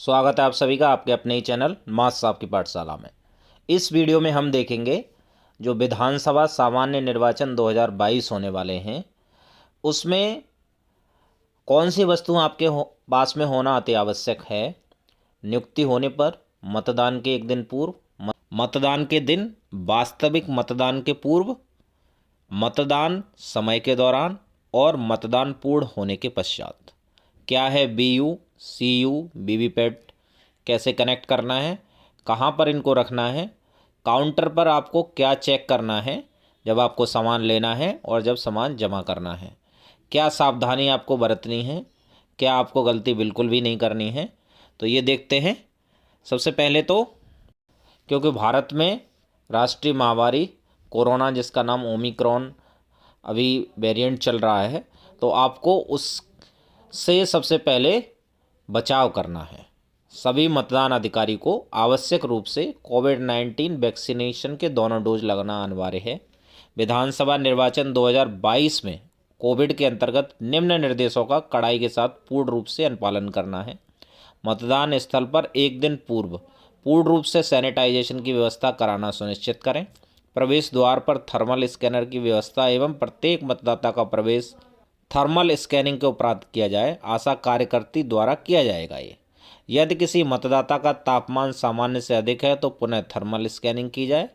स्वागत है आप सभी का आपके अपने ही चैनल मास साहब की पाठशाला में। इस वीडियो में हम देखेंगे जो विधानसभा सामान्य निर्वाचन 2022 होने वाले हैं उसमें कौन सी वस्तु आपके पास में होना अति आवश्यक है। नियुक्ति होने पर, मतदान के एक दिन पूर्व, मतदान के दिन, वास्तविक मतदान के पूर्व, मतदान समय के दौरान और मतदान पूर्ण होने के पश्चात। क्या है बीयू, सीयू, वीवीपैट, कैसे कनेक्ट करना है, कहाँ पर इनको रखना है, काउंटर पर आपको क्या चेक करना है जब आपको सामान लेना है और जब सामान जमा करना है, क्या सावधानी आपको बरतनी है, क्या आपको गलती बिल्कुल भी नहीं करनी है। तो ये देखते हैं। सबसे पहले तो क्योंकि भारत में राष्ट्रीय महामारी कोरोना जिसका नाम ओमिक्रॉन अभी वेरिएंट चल रहा है, तो आपको उससे सबसे पहले बचाव करना है। सभी मतदान अधिकारी को आवश्यक रूप से कोविड-19 वैक्सीनेशन के दोनों डोज लगाना अनिवार्य है। विधानसभा निर्वाचन 2022 में कोविड के अंतर्गत निम्न निर्देशों का कड़ाई के साथ पूर्ण रूप से अनुपालन करना है। मतदान स्थल पर एक दिन पूर्व पूर्ण रूप से सैनिटाइजेशन की व्यवस्था कराना सुनिश्चित करें। प्रवेश द्वार पर थर्मल स्कैनर की व्यवस्था एवं प्रत्येक मतदाता का प्रवेश थर्मल स्कैनिंग के उपरांत किया जाए। आशा कार्यकर्ती द्वारा किया जाएगा। यदि किसी मतदाता का तापमान सामान्य से अधिक है तो पुनः थर्मल स्कैनिंग की जाए।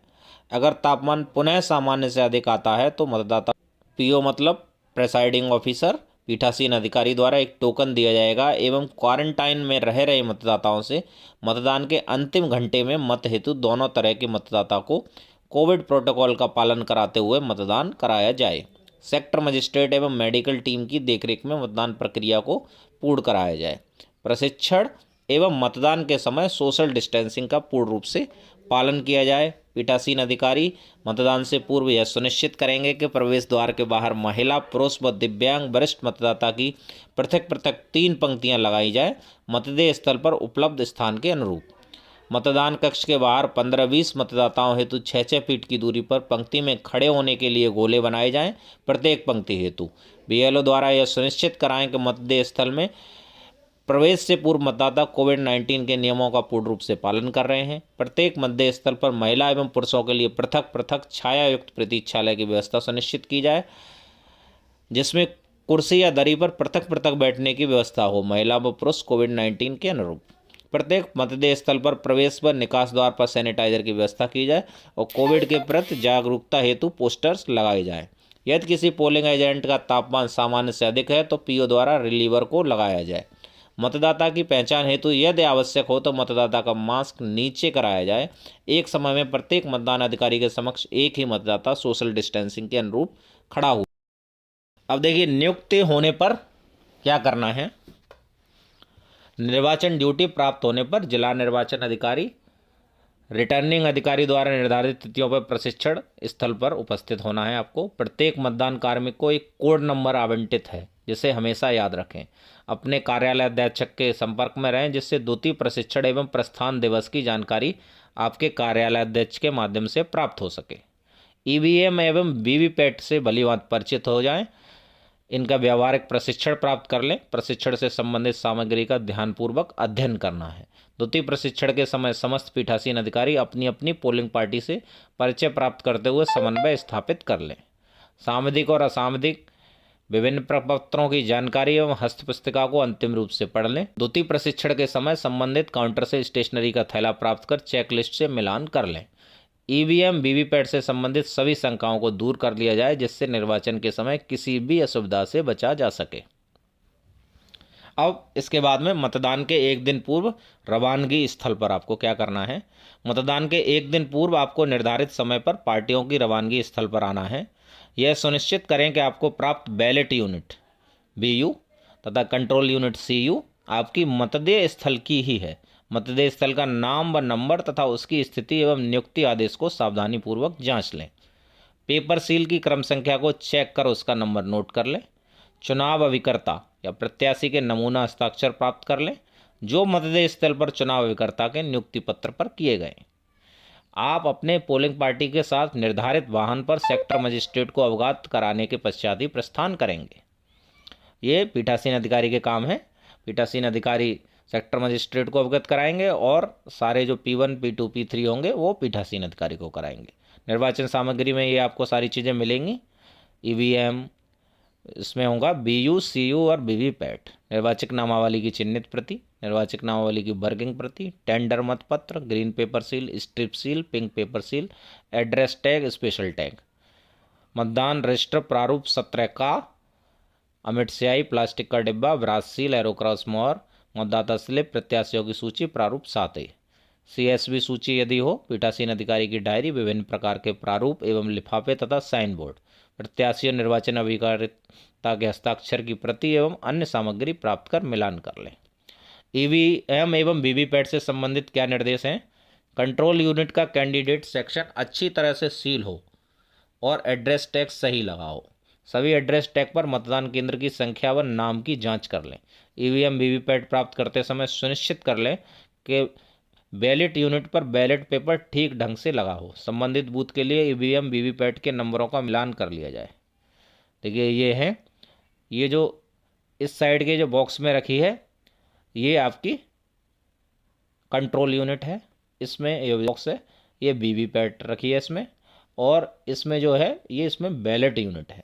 अगर तापमान पुनः सामान्य से अधिक आता है तो मतदाता पीओ मतलब प्रेसाइडिंग ऑफिसर पीठासीन अधिकारी द्वारा एक टोकन दिया जाएगा एवं क्वारंटाइन में रह रहे मतदाताओं से मतदान के अंतिम घंटे में मत हेतु दोनों तरह के मतदाता को कोविड प्रोटोकॉल का पालन कराते हुए मतदान कराया जाए। सेक्टर मजिस्ट्रेट एवं मेडिकल टीम की देखरेख में मतदान प्रक्रिया को पूर्ण कराया जाए। प्रशिक्षण एवं मतदान के समय सोशल डिस्टेंसिंग का पूर्ण रूप से पालन किया जाए। पीठासीन अधिकारी मतदान से पूर्व यह सुनिश्चित करेंगे कि प्रवेश द्वार के बाहर महिला, पुरुष व दिव्यांग वरिष्ठ मतदाता की पृथक पृथक 3 पंक्तियां लगाई जाए मतदेय स्थल पर उपलब्ध स्थान के अनुरूप। मतदान कक्ष के बाहर 15-20 मतदाताओं हेतु 6-6 फीट की दूरी पर पंक्ति में खड़े होने के लिए गोले बनाए जाएं प्रत्येक पंक्ति हेतु। बीएलओ द्वारा यह सुनिश्चित कराएं कि मतदेय स्थल में प्रवेश से पूर्व मतदाता कोविड-19 के नियमों का पूर्ण रूप से पालन कर रहे हैं। प्रत्येक मतदेय स्थल पर महिला एवं पुरुषों के लिए पृथक पृथक छाया युक्त प्रतीक्षालय की व्यवस्था सुनिश्चित की जाए जिसमें कुर्सी या दरी पर पृथक पृथक बैठने की व्यवस्था हो महिला व पुरुष कोविड-19 के अनुरूप। प्रत्येक मतदेय स्थल पर प्रवेश व निकास द्वार पर सैनिटाइजर की व्यवस्था की जाए और कोविड के प्रति जागरूकता हेतु पोस्टर्स लगाए जाएं। यदि किसी पोलिंग एजेंट का तापमान सामान्य से अधिक है तो पीओ द्वारा रिलीवर को लगाया जाए। मतदाता की पहचान हेतु यदि आवश्यक हो तो मतदाता का मास्क नीचे कराया जाए। एक समय में प्रत्येक मतदान अधिकारी के समक्ष एक ही मतदाता सोशल डिस्टेंसिंग के अनुरूप खड़ा हुआ। अब देखिए, नियुक्ति होने पर क्या करना है। निर्वाचन ड्यूटी प्राप्त होने पर जिला निर्वाचन अधिकारी रिटर्निंग अधिकारी द्वारा निर्धारित तिथियों पर प्रशिक्षण स्थल पर उपस्थित होना है। आपको प्रत्येक मतदान कार्मिक को एक कोड नंबर आवंटित है जिसे हमेशा याद रखें। अपने कार्यालय अध्यक्षक के संपर्क में रहें जिससे द्वितीय प्रशिक्षण एवं प्रस्थान दिवस की जानकारी आपके कार्यालय अध्यक्ष के माध्यम से प्राप्त हो सके। ईवीएम एवं वीवीपैट से भलीभांति परिचित हो जाएं। इनका व्यावहारिक प्रशिक्षण प्राप्त कर लें। प्रशिक्षण से संबंधित सामग्री का ध्यानपूर्वक अध्ययन करना है। द्वितीय प्रशिक्षण के समय समस्त पीठासीन अधिकारी अपनी अपनी पोलिंग पार्टी से परिचय प्राप्त करते हुए समन्वय स्थापित कर लें। सामयिक और असामयिक विभिन्न प्रपत्रों की जानकारी एवं हस्तपुस्तिका को अंतिम रूप से पढ़ लें। द्वितीय प्रशिक्षण के समय संबंधित काउंटर से स्टेशनरी का थैला प्राप्त कर चेकलिस्ट से मिलान कर लें। ईवीएम वीवीपैट से संबंधित सभी शंकाओं को दूर कर लिया जाए जिससे निर्वाचन के समय किसी भी असुविधा से बचा जा सके। अब इसके बाद में मतदान के एक दिन पूर्व रवानगी स्थल पर आपको क्या करना है। मतदान के एक दिन पूर्व आपको निर्धारित समय पर पार्टियों की रवानगी स्थल पर आना है। यह सुनिश्चित करें कि आपको प्राप्त बैलेट यूनिट बीयू तथा कंट्रोल यूनिट सीयू आपकी मतदेय स्थल की ही है। मतदेय स्थल का नाम व नंबर तथा उसकी स्थिति एवं नियुक्ति आदेश को सावधानीपूर्वक जांच लें। पेपर सील की क्रम संख्या को चेक कर उसका नंबर नोट कर लें। चुनाव अभिकर्ता या प्रत्याशी के नमूना हस्ताक्षर प्राप्त कर लें जो मतदेय स्थल पर चुनाव अभिकर्ता के नियुक्ति पत्र पर किए गए। आप अपने पोलिंग पार्टी के साथ निर्धारित वाहन पर सेक्टर मजिस्ट्रेट को अवगत कराने के पश्चात ही प्रस्थान करेंगे। ये पीठासीन अधिकारी के काम है। पीठासीन अधिकारी सेक्टर मजिस्ट्रेट को अवगत कराएंगे और सारे जो P1, P2, P3 होंगे वो पीठासीन अधिकारी को कराएंगे। निर्वाचन सामग्री में ये आपको सारी चीज़ें मिलेंगी। EVM, इसमें होगा BU, CU और VVPAT। निर्वाचक नामावली की चिन्हित प्रति, निर्वाचक नामावली की वर्किंग प्रति, टेंडर मतपत्र, green pepper seal, strip seal, pink paper seal, address tag, special tag, मतदान रजिस्टर प्रारूप 17 का, अमिट स्याही, प्लास्टिक का डिब्बा, ब्रास सील, एरोक्रॉस मोहर, मतदाता स्लिप, प्रत्याशियों की सूची प्रारूप 7A, CSV सूची यदि हो, पीठासीन अधिकारी की डायरी, विभिन्न प्रकार के प्रारूप एवं लिफाफे तथा साइन बोर्ड, प्रत्याशी और निर्वाचन अभिकर्ता के हस्ताक्षर की प्रति एवं अन्य सामग्री प्राप्त कर मिलान कर लें। EVM एवं VVPAT से संबंधित क्या निर्देश हैं? कंट्रोल यूनिट का कैंडिडेट सेक्शन अच्छी तरह से सील हो और एड्रेस टैग सही लगा हो। सभी एड्रेस टैग पर मतदान केंद्र की संख्या व नाम की जांच कर लें। EVM VVPAT प्राप्त करते समय सुनिश्चित कर लें कि बैलेट यूनिट पर बैलेट पेपर ठीक ढंग से लगा हो। संबंधित बूथ के लिए EVM VVPAT के नंबरों का मिलान कर लिया जाए। देखिए ये है, ये जो इस साइड के जो बॉक्स में रखी है ये आपकी कंट्रोल यूनिट है, इसमें ये बॉक्स है, ये VVPAT रखी है इसमें, और इसमें जो है ये इसमें बैलेट यूनिट है।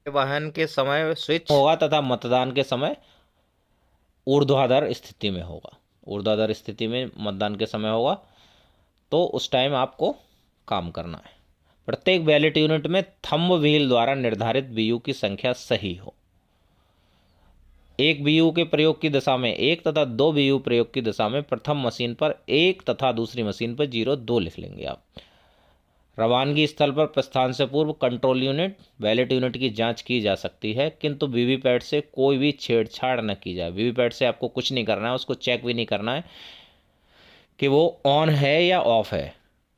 वाहन के समय स्विच होगा तथा मतदान के समय ऊर्ध्वाधर स्थिति में होगा। ऊर्ध्वाधर स्थिति में मतदान के समय होगा तो उस टाइम आपको काम करना है। प्रत्येक बैलेट यूनिट में थंब व्हील द्वारा निर्धारित BU की संख्या सही हो। एक BU के प्रयोग की दशा में 1 तथा 2 BU प्रयोग की दशा में प्रथम मशीन पर 1 तथा दूसरी मशीन पर 0-2 लिख लेंगे आप। रवानगी स्थल पर प्रस्थान से पूर्व कंट्रोल यूनिट, बैलेट यूनिट की जांच की जा सकती है, किंतु VVPAT से कोई भी छेड़छाड़ न की जाए। VVPAT से आपको कुछ नहीं करना है, उसको चेक भी नहीं करना है कि वो ऑन है या ऑफ है,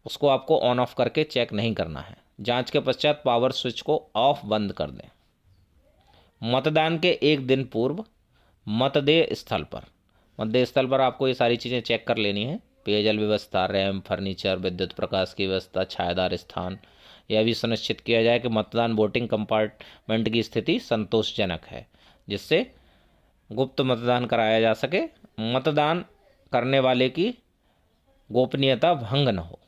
उसको आपको ऑन ऑफ करके चेक नहीं करना है। जांच के पश्चात पावर स्विच को ऑफ बंद कर दें। मतदान के एक दिन पूर्व मतदेय स्थल पर आपको ये सारी चीज़ें चेक कर लेनी है। पेयजल व्यवस्था, रैंप, फर्नीचर, विद्युत प्रकाश की व्यवस्था, छायादार स्थान। यह भी सुनिश्चित किया जाए कि मतदान वोटिंग कंपार्टमेंट की स्थिति संतोषजनक है, जिससे गुप्त मतदान कराया जा सके, मतदान करने वाले की गोपनीयता भंग न हो।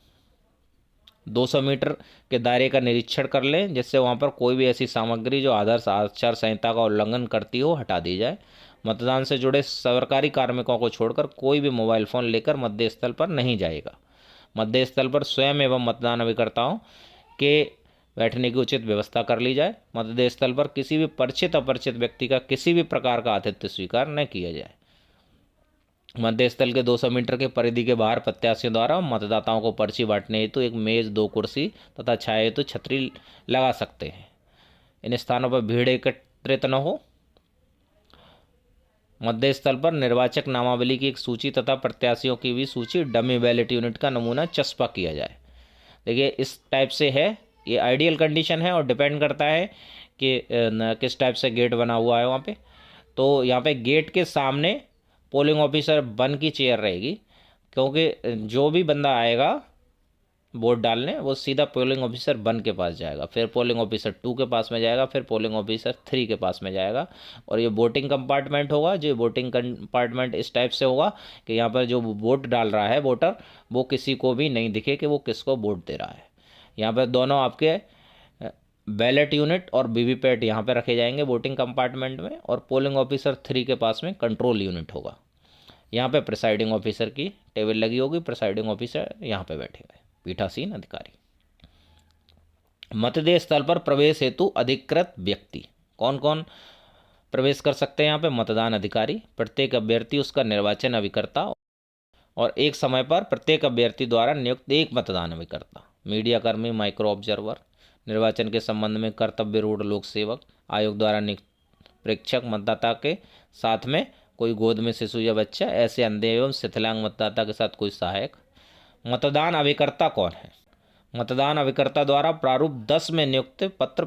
200 मीटर के दायरे का निरीक्षण कर लें, जिससे वहाँ पर कोई भी ऐसी सामग्री जो आदर्श आचार संहिता का उल्लंघन करती हो हटा दी जाए। मतदान से जुड़े सरकारी कार्मिकों को छोड़कर कोई भी मोबाइल फ़ोन लेकर मतदेय स्थल पर नहीं जाएगा। मतदेय स्थल पर स्वयं एवं मतदान अभिकर्ताओं के बैठने की उचित व्यवस्था कर ली जाए। मतदेय स्थल पर किसी भी परिचित अपरिचित व्यक्ति का किसी भी प्रकार का आतिथ्य स्वीकार न किया जाए। मतदेय स्थल के 200 मीटर के परिधि के बाहर प्रत्याशियों द्वारा मतदाताओं को पर्ची बांटने हेतु एक मेज, 2 कुर्सी तथा छाया हेतु छतरी लगा सकते हैं। इन स्थानों पर भीड़ एकत्रित न हो। मतदेय स्थल पर निर्वाचक नामावली की एक सूची तथा प्रत्याशियों की भी सूची डमी बैलेट यूनिट का नमूना चस्पा किया जाए। देखिए इस टाइप से है, ये आइडियल कंडीशन है और डिपेंड करता है कि किस टाइप से गेट बना हुआ है वहाँ पे। तो यहाँ पे गेट के सामने पोलिंग ऑफिसर 1 की चेयर रहेगी, क्योंकि जो भी बंदा आएगा वोट डालने वो सीधा पोलिंग ऑफिसर 1 के पास जाएगा, फिर पोलिंग ऑफिसर 2 के पास में जाएगा, फिर पोलिंग ऑफिसर 3 के पास में जाएगा। और ये वोटिंग कंपार्टमेंट होगा। जो वोटिंग कंपार्टमेंट इस टाइप से होगा कि यहाँ पर जो वोट डाल रहा है वोटर, वो किसी को भी नहीं दिखे कि वो किसको वोट दे रहा है। यहाँ पर दोनों आपके बैलेट यूनिट और VVPAT यहाँ पर रखे जाएंगे वोटिंग कंपार्टमेंट में, और पोलिंग ऑफिसर 3 के पास में कंट्रोल यूनिट होगा। यहाँ पे प्रिसाइडिंग ऑफिसर की टेबल लगी होगी, प्रिसाइडिंग ऑफिसर यहाँ पे बैठेगा, पीठासीन अधिकारी। मतदेय स्थल पर प्रवेश हेतु अधिकृत व्यक्ति कौन कौन प्रवेश कर सकते हैं? यहाँ पे मतदान अधिकारी, प्रत्येक अभ्यर्थी, उसका निर्वाचन अभिकर्ता, और एक समय पर प्रत्येक अभ्यर्थी द्वारा नियुक्त एक मतदान अभिकर्ता, मीडिया कर्मी, माइक्रो ऑब्जर्वर, निर्वाचन के संबंध में कर्तव्य रूढ़ लोक सेवक, आयोग द्वारा नियुक्त प्रेक्षक, मतदाता के साथ में कोई गोद में शिशु या बच्चा, ऐसे अंधे एवं शिथिलांग मतदाता के साथ कोई सहायक। मतदान अभिकर्ता कौन है? मतदान अभिकर्ता द्वारा प्रारूप 10 में नियुक्त पत्र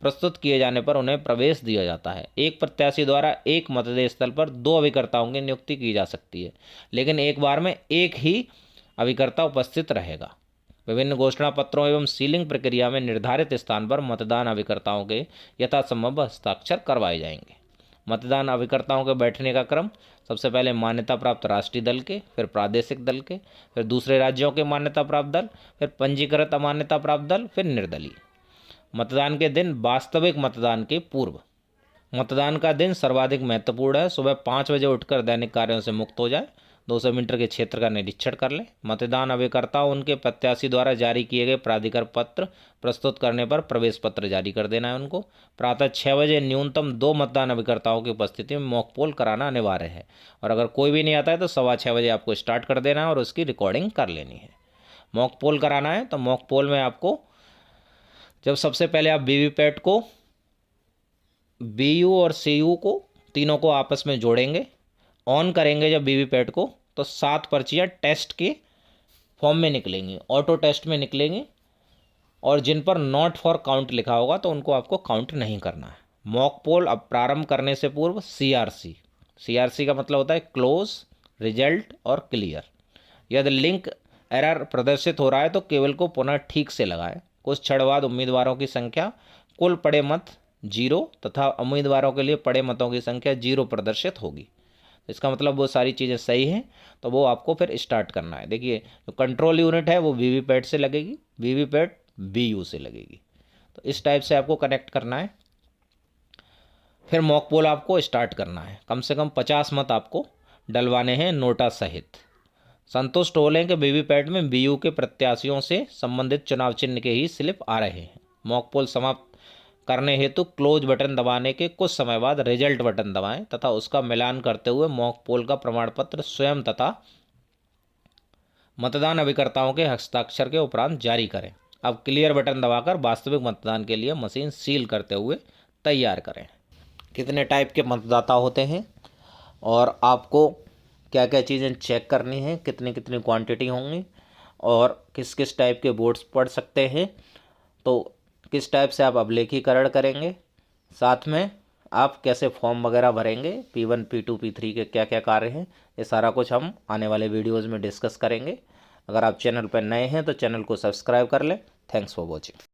प्रस्तुत किए जाने पर उन्हें प्रवेश दिया जाता है। एक प्रत्याशी द्वारा एक मतदेय स्थल पर 2 अभिकर्ताओं की नियुक्ति की जा सकती है, लेकिन एक बार में एक ही अभिकर्ता उपस्थित रहेगा। विभिन्न घोषणा पत्रों एवं सीलिंग प्रक्रिया में निर्धारित स्थान पर मतदान अभिकर्ताओं के यथासंभव हस्ताक्षर करवाए जाएंगे। मतदान अभिकर्ताओं के बैठने का क्रम सबसे पहले मान्यता प्राप्त राष्ट्रीय दल के, फिर प्रादेशिक दल के, फिर दूसरे राज्यों के मान्यता प्राप्त दल, फिर पंजीकृत अमान्यता प्राप्त दल, फिर निर्दलीय। मतदान के दिन वास्तविक मतदान के पूर्व। मतदान का दिन सर्वाधिक महत्वपूर्ण है। सुबह 5 बजे उठकर दैनिक कार्यों से मुक्त हो जाए। 200 मीटर के क्षेत्र का निरीक्षण कर लें। मतदान अभिकर्ता उनके प्रत्याशी द्वारा जारी किए गए प्राधिकार पत्र प्रस्तुत करने पर प्रवेश पत्र जारी कर देना है उनको। प्रातः 6 बजे न्यूनतम 2 मतदान अभिकर्ताओं की उपस्थिति में मॉक पोल कराना अनिवार्य है, और अगर कोई भी नहीं आता है तो 6:15 बजे आपको स्टार्ट कर देना है और उसकी रिकॉर्डिंग कर लेनी है। मॉक पोल कराना है तो मॉक पोल में आपको जब सबसे पहले आप वीवीपैट को, बीयू और सीयू को, तीनों को आपस में जोड़ेंगे, ऑन करेंगे जब वीवीपैट को, तो 7 पर्चियाँ टेस्ट के फॉर्म में निकलेंगी, ऑटो टेस्ट में निकलेंगी, और जिन पर नॉट फॉर काउंट लिखा होगा तो उनको आपको काउंट नहीं करना है। मॉक पोल अब प्रारंभ करने से पूर्व सीआरसी का मतलब होता है क्लोज, रिजल्ट और क्लियर। यदि लिंक एरर प्रदर्शित हो रहा है तो केवल को पुनः ठीक से लगाएं। कुछ क्षण बाद उम्मीदवारों की संख्या, कुल पड़े मत 0 तथा उम्मीदवारों के लिए पड़े मतों की संख्या 0 प्रदर्शित होगी। इसका मतलब वो सारी चीज़ें सही हैं, तो वो आपको फिर स्टार्ट करना है। देखिए, जो कंट्रोल यूनिट है वो वीवीपैट से लगेगी, वीवीपैट बीयू से लगेगी। तो इस टाइप से आपको कनेक्ट करना है। फिर मॉक पोल आपको स्टार्ट करना है। कम से कम 50 मत आपको डलवाने हैं नोटा सहित। संतुष्ट हो लें कि वीवीपैट में बीयू के प्रत्याशियों से संबंधित चुनाव चिन्ह के ही स्लिप आ रहे हैं। मॉक पोल समाप्त करने हेतु क्लोज बटन दबाने के कुछ समय बाद रिजल्ट बटन दबाएं तथा उसका मिलान करते हुए मॉक पोल का प्रमाण पत्र स्वयं तथा मतदान अभिकर्ताओं के हस्ताक्षर के उपरांत जारी करें। अब क्लियर बटन दबाकर वास्तविक मतदान के लिए मशीन सील करते हुए तैयार करें। कितने टाइप के मतदाता होते हैं और आपको क्या क्या चीज़ें चेक करनी है, कितनी कितनी क्वांटिटी होंगी, और किस किस टाइप के वोट्स पड़ सकते हैं, तो किस टाइप से आप अभिलेखीकरण करेंगे, साथ में आप कैसे फॉर्म वगैरह भरेंगे, P1, P2, P3 के क्या क्या कार्य हैं, ये सारा कुछ हम आने वाले वीडियोज़ में डिस्कस करेंगे। अगर आप चैनल पर नए हैं तो चैनल को सब्सक्राइब कर लें। Thanks for watching.